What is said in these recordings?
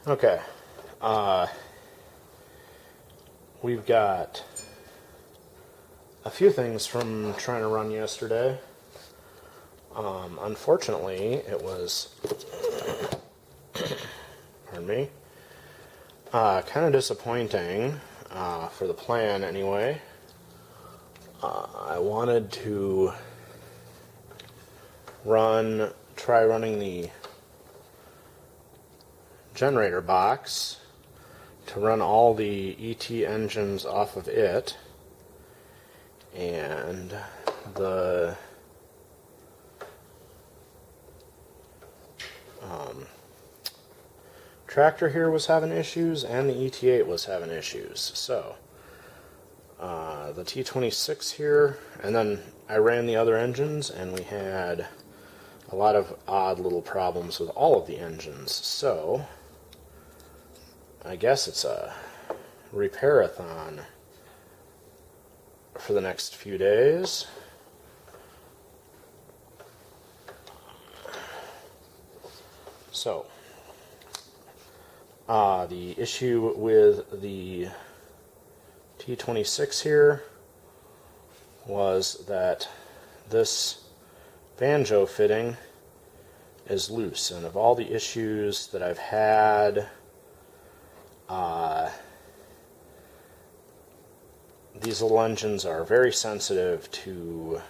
Okay, we've got a few things from trying to run yesterday. Unfortunately, it was, pardon me, kind of disappointing for the plan anyway. I wanted to try running the generator box to run all the ET engines off of it, and the tractor here was having issues and the ET8 was having issues. So the T26 here, and then I ran the other engines and we had a lot of odd little problems with all of the engines. So I guess it's a repair-a-thon for the next few days. So the issue with the T26 here was that this banjo fitting is loose, and of all the issues that I've had, these little engines are very sensitive to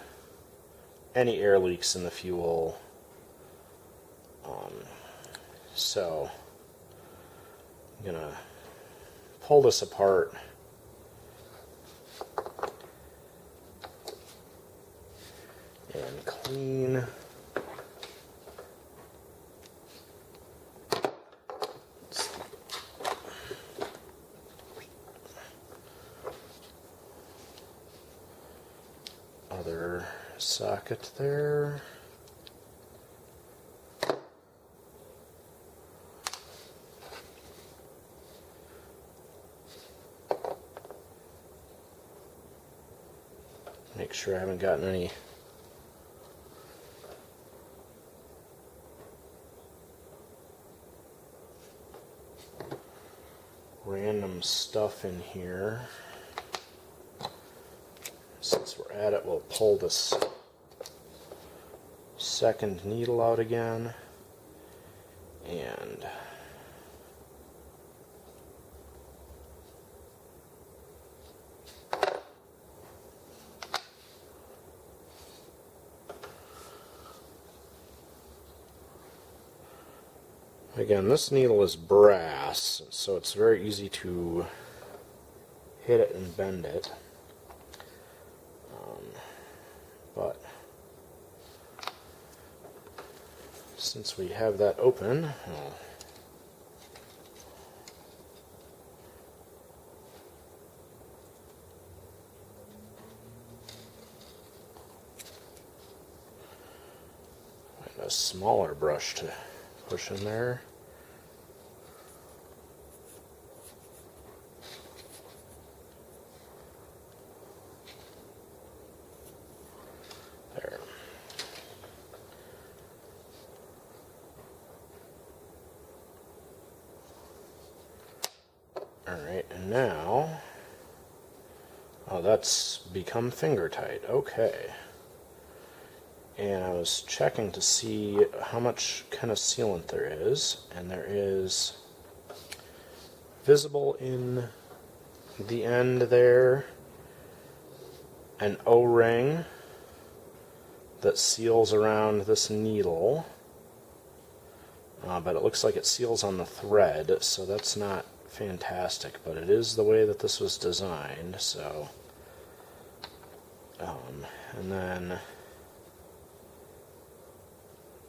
any air leaks in the fuel. So I'm gonna pull this apart and clean other socket there. Make sure I haven't gotten any random stuff in here. Since we're at it, we'll pull this second needle out again, and again, this needle is brass, so it's very easy to hit it and bend it. But since we have that open, find a smaller brush to push in there. There. Alright, and now, oh, that's become finger tight. Okay. And I was checking to see how much kind of sealant there is, and there is visible in the end there an O-ring that seals around this needle, but it looks like it seals on the thread, so that's not fantastic, but it is the way that this was designed. So and then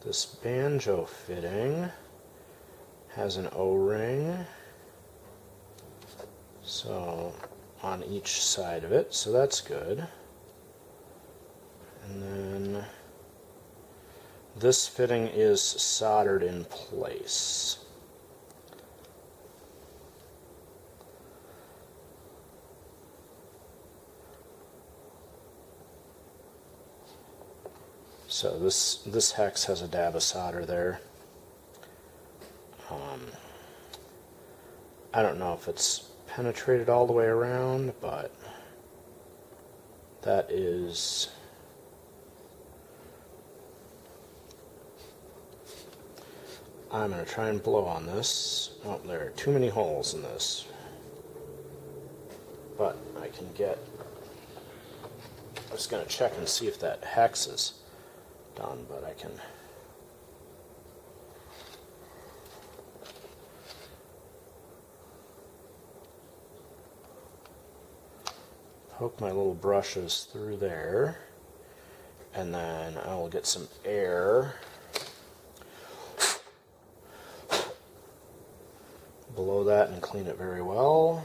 this banjo fitting has an O-ring, so on each side of it, so that's good. And then this fitting is soldered in place. So this hex has a dab of solder there. I don't know if it's penetrated all the way around, but that is... I'm going to try and blow on this. Oh, there are too many holes in this. But I can get... I'm just going to check and see if that hex is done, but I can... poke my little brushes through there, and then I will get some air, blow that and clean it very well.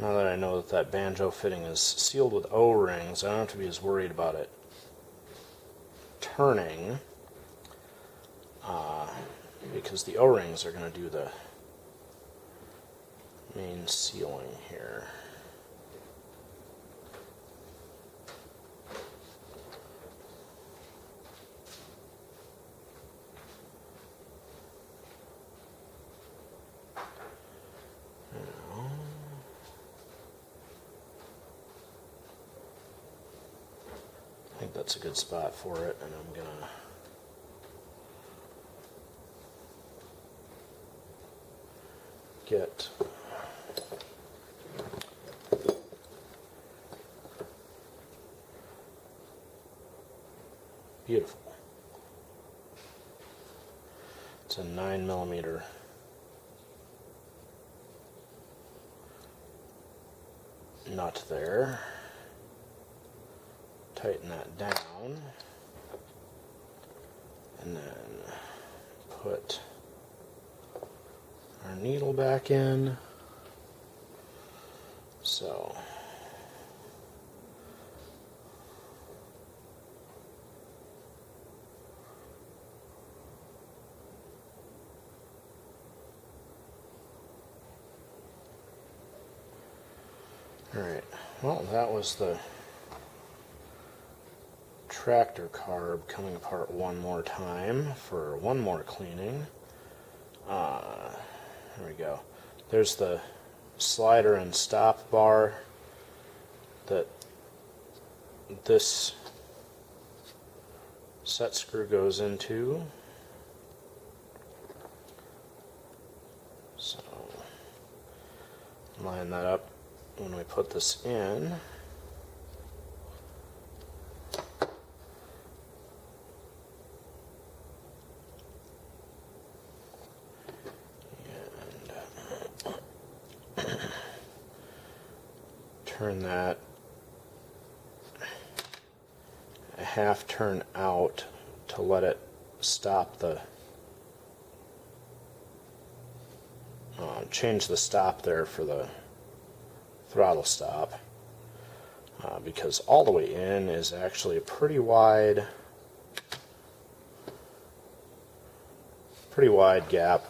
Now that I know that that banjo fitting is sealed with O-rings, I don't have to be as worried about it turning, because the O-rings are going to do the main sealing here. I think that's a good spot for it, and I'm going to get beautiful. It's a 9mm nut there. Tighten that down, and then put our needle back in. So alright, well, that was the tractor carb coming apart one more time for one more cleaning. There we go. There's the slider and stop bar that this set screw goes into. So line that up when we put this in. Turn that a half turn out to let it stop the, change the stop there for the throttle stop, because all the way in is actually a pretty wide gap.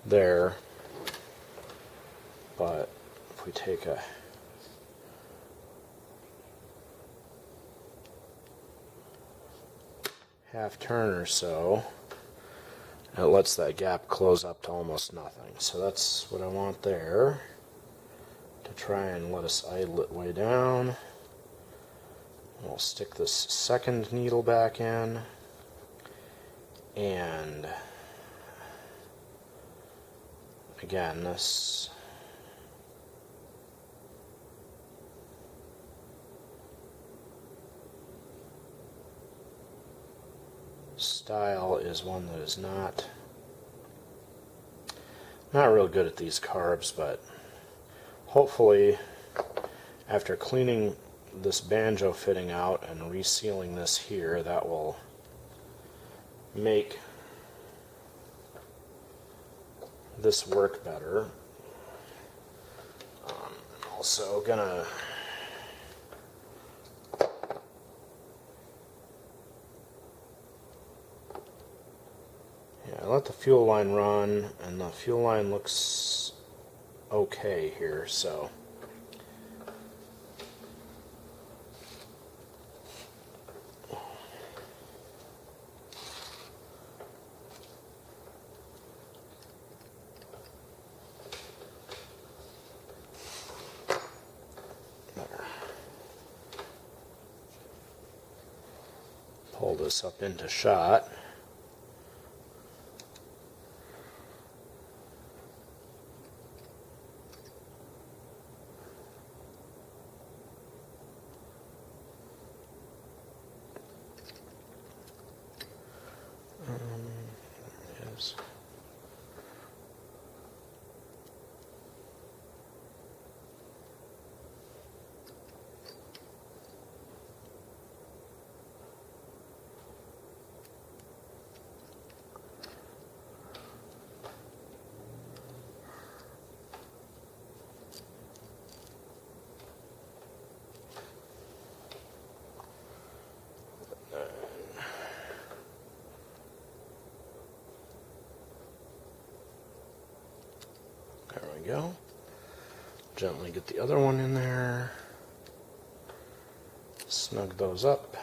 There, but if we take a half turn or so, it lets that gap close up to almost nothing. So that's what I want there, to try and let us idle it way down. We'll stick this second needle back in, and again, this style is one that is not real good at these carbs, but hopefully after cleaning this banjo fitting out and resealing this here, that will make this work better. Also gonna I let the fuel line run, and the fuel line looks okay here, so this up into shot. There it is. There we go. Gently get the other one in there. Snug those up.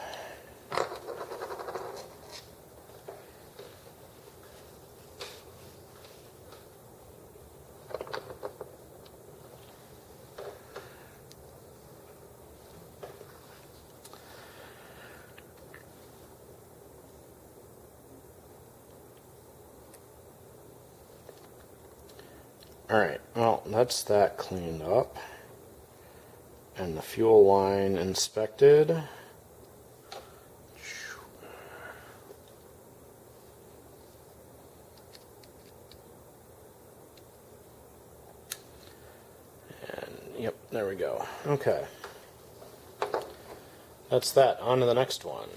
Alright, well, that's that cleaned up. And the fuel line inspected. And, yep, there we go. Okay. That's that. On to the next one.